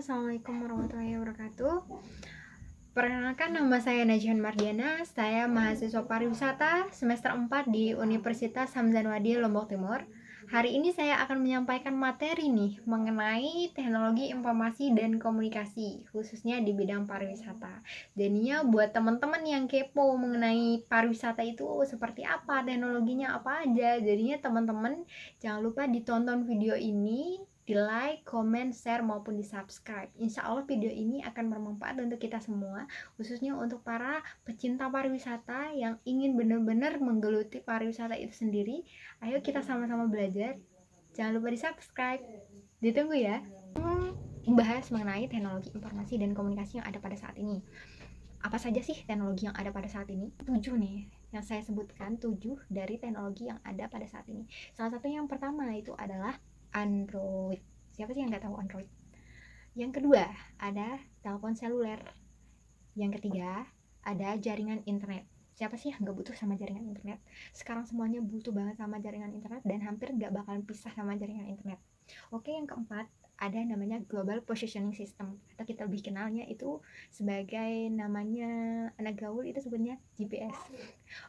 Assalamualaikum warahmatullahi wabarakatuh. Perkenalkan, nama saya Najhan Mardiana. Saya mahasiswa pariwisata semester 4 di Universitas Hamzanwadi, Lombok Timur. Hari ini saya akan menyampaikan materi nih mengenai teknologi informasi dan komunikasi, khususnya di bidang pariwisata. Jadinya buat teman-teman yang kepo mengenai pariwisata itu seperti apa, teknologinya apa aja, jadinya teman-teman jangan lupa ditonton video ini, di like, comment, share, maupun di subscribe. Insya Allah video ini akan bermanfaat untuk kita semua, khususnya untuk para pecinta pariwisata yang ingin benar-benar menggeluti pariwisata itu sendiri. Ayo kita sama-sama belajar. Jangan lupa di subscribe. Ditunggu ya. Membahas mengenai teknologi informasi dan komunikasi yang ada pada saat ini. Apa saja sih teknologi yang ada pada saat ini? 7 nih yang saya sebutkan, 7 dari teknologi yang ada pada saat ini. Salah satunya yang pertama itu adalah Android. Siapa sih yang nggak tahu Android? Yang kedua ada telepon seluler. Yang ketiga ada jaringan internet. Siapa sih yang nggak butuh sama jaringan internet? Sekarang semuanya butuh banget sama jaringan internet dan hampir nggak bakalan pisah sama jaringan internet. Oke, yang keempat ada namanya Global Positioning System, atau kita lebih kenalnya itu sebagai namanya anak gaul itu sebutnya GPS.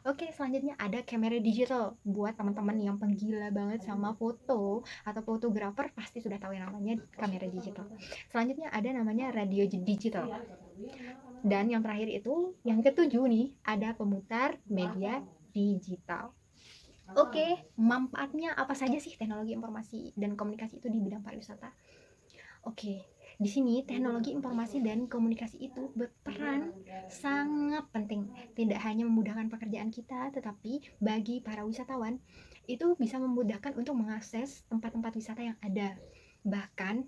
Oke, selanjutnya ada kamera digital. Buat teman-teman yang penggila banget sama foto atau fotografer pasti sudah tahu yang namanya kamera digital. Selanjutnya ada namanya radio digital. Dan yang terakhir itu, yang ketujuh nih, ada pemutar media digital. Oke, manfaatnya apa saja sih teknologi informasi dan komunikasi itu di bidang pariwisata? Oke, di sini teknologi informasi dan komunikasi itu berperan sangat penting. Tidak hanya memudahkan pekerjaan kita, tetapi bagi para wisatawan itu bisa memudahkan untuk mengakses tempat-tempat wisata yang ada. Bahkan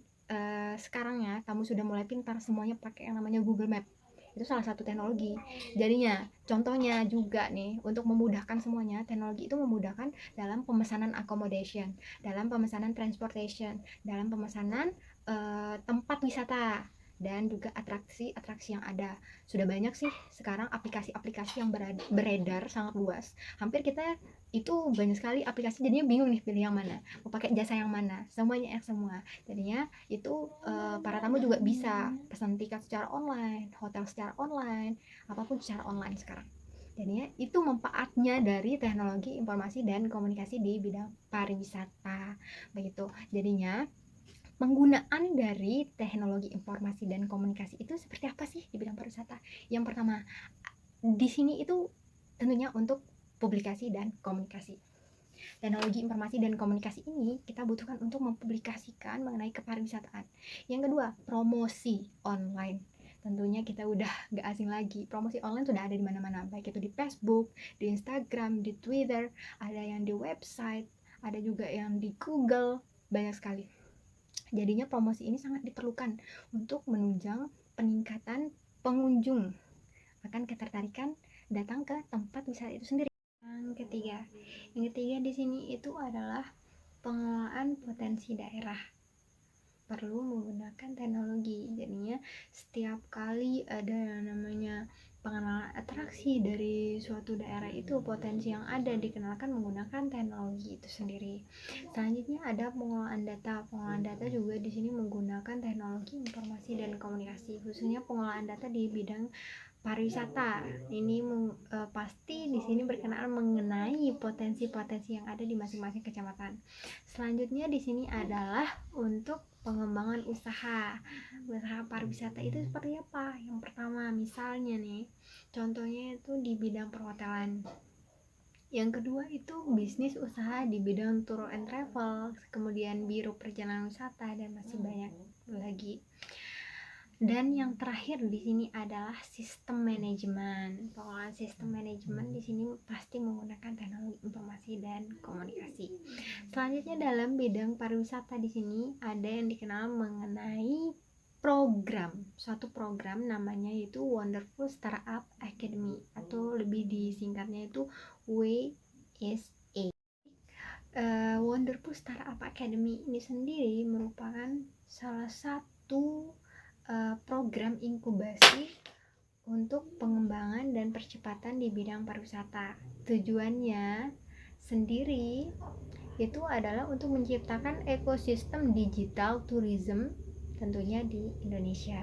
sekarang ya, kamu sudah mulai pintar semuanya pakai yang namanya Google Map. Itu salah satu teknologi. Jadinya, contohnya juga nih, untuk memudahkan semuanya, teknologi itu memudahkan dalam pemesanan accommodation, dalam pemesanan transportation, dalam pemesanan tempat wisata, dan juga atraksi-atraksi yang ada. Sudah banyak sih sekarang aplikasi-aplikasi yang beredar sangat luas. Hampir kita itu banyak sekali aplikasi, jadinya bingung nih pilih yang mana, mau pakai jasa yang mana, semuanya semua. Jadinya itu para tamu juga bisa pesan tiket secara online, hotel secara online, apapun secara online sekarang. Jadinya itu manfaatnya dari teknologi informasi dan komunikasi di bidang pariwisata. Begitu. Jadinya penggunaan dari teknologi informasi dan komunikasi itu seperti apa sih di bidang pariwisata? Yang pertama, di sini itu tentunya untuk publikasi dan komunikasi. Teknologi informasi dan komunikasi ini kita butuhkan untuk mempublikasikan mengenai kepariwisataan. Yang kedua, promosi online. Tentunya kita udah gak asing lagi, promosi online sudah ada di mana-mana, baik itu di Facebook, di Instagram, di Twitter, ada yang di website, ada juga yang di Google, banyak sekali. Jadinya promosi ini sangat diperlukan untuk menunjang peningkatan pengunjung akan ketertarikan datang ke tempat wisata itu sendiri. Yang ketiga di sini itu adalah pengelolaan potensi daerah. Perlu menggunakan teknologi. Jadinya setiap kali ada yang namanya pengenalan atraksi dari suatu daerah itu, potensi yang ada dikenalkan menggunakan teknologi itu sendiri. Selanjutnya ada pengelolaan data. Pengelolaan data juga di sini menggunakan teknologi informasi dan komunikasi, khususnya pengelolaan data di bidang pariwisata. Ini pasti di sini berkenaan mengenai potensi-potensi yang ada di masing-masing kecamatan. Selanjutnya di sini adalah untuk pengembangan usaha pariwisata itu seperti apa? Yang pertama, misalnya nih, contohnya itu di bidang perhotelan. Yang kedua itu bisnis usaha di bidang tour and travel, kemudian biro perjalanan wisata, dan masih banyak lagi. Dan yang terakhir di sini adalah sistem manajemen. Pengelolaan sistem manajemen di sini pasti menggunakan teknologi informasi dan komunikasi. Selanjutnya dalam bidang pariwisata di sini ada yang dikenal mengenai suatu program namanya itu Wonderful Startup Academy, atau lebih disingkatnya itu WSA. Wonderful Startup Academy ini sendiri merupakan salah satu program inkubasi untuk pengembangan dan percepatan di bidang pariwisata. Tujuannya sendiri itu adalah untuk menciptakan ekosistem digital tourism, tentunya di Indonesia.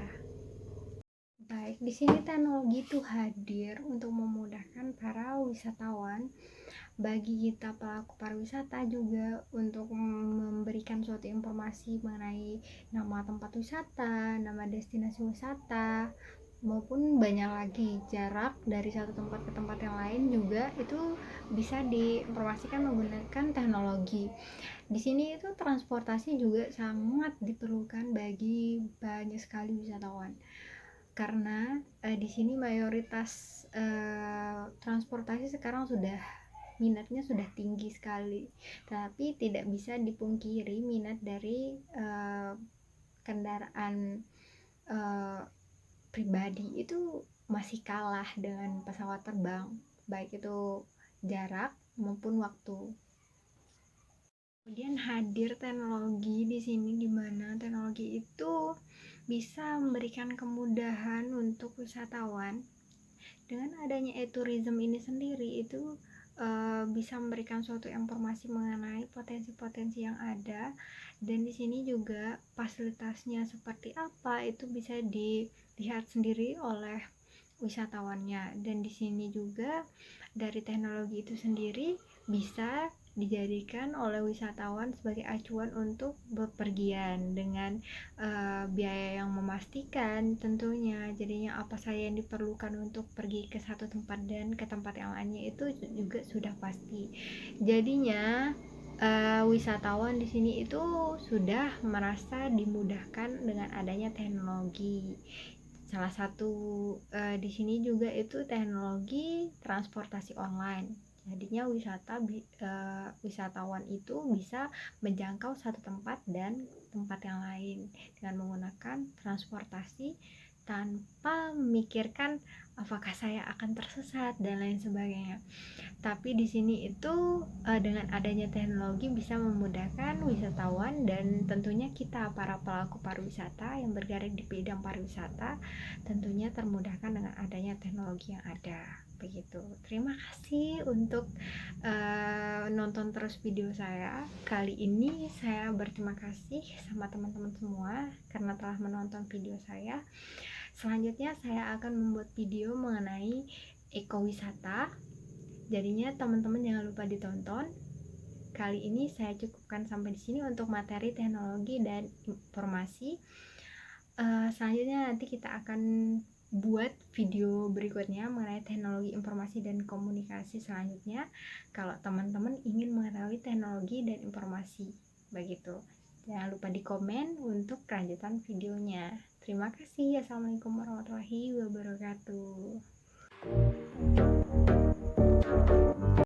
Baik, di sini teknologi itu hadir untuk memudahkan para wisatawan, bagi kita pelaku pariwisata juga untuk memberikan suatu informasi mengenai nama tempat wisata, nama destinasi wisata, maupun banyak lagi jarak dari satu tempat ke tempat yang lain juga itu bisa diinformasikan menggunakan teknologi. Di sini itu transportasi juga sangat diperlukan bagi banyak sekali wisatawan, karena di sini mayoritas transportasi sekarang sudah minatnya sudah tinggi sekali, tapi tidak bisa dipungkiri minat dari kendaraan pribadi itu masih kalah dengan pesawat terbang, baik itu jarak maupun waktu. Kemudian hadir teknologi di sini, di mana teknologi itu bisa memberikan kemudahan untuk wisatawan. Dengan adanya e-tourism ini sendiri itu bisa memberikan suatu informasi mengenai potensi-potensi yang ada, dan di sini juga fasilitasnya seperti apa itu bisa dilihat sendiri oleh wisatawannya. Dan di sini juga dari teknologi itu sendiri bisa dijadikan oleh wisatawan sebagai acuan untuk bepergian dengan biaya yang memastikan tentunya. Jadinya apa saja yang diperlukan untuk pergi ke satu tempat dan ke tempat yang lainnya itu juga sudah pasti. Jadinya wisatawan di sini itu sudah merasa dimudahkan dengan adanya teknologi. Salah satu di sini juga itu teknologi transportasi online. Jadinya wisatawan itu bisa menjangkau satu tempat dan tempat yang lain dengan menggunakan transportasi tanpa memikirkan apakah saya akan tersesat dan lain sebagainya. Tapi di sini itu dengan adanya teknologi bisa memudahkan wisatawan dan tentunya kita para pelaku pariwisata yang bergerak di bidang pariwisata tentunya termudahkan dengan adanya teknologi yang ada. Begitu. Terima kasih untuk nonton terus video saya. Kali ini saya berterima kasih sama teman-teman semua karena telah menonton video saya. Selanjutnya saya akan membuat video mengenai ekowisata. Jadinya teman-teman jangan lupa ditonton. Kali ini saya cukupkan sampai di sini untuk materi teknologi dan informasi. Selanjutnya nanti kita akan buat video berikutnya mengenai teknologi informasi dan komunikasi selanjutnya, kalau teman-teman ingin mengetahui teknologi dan informasi. Begitu. Jangan lupa di komen untuk kelanjutan videonya. Terima kasih. Assalamualaikum warahmatullahi wabarakatuh.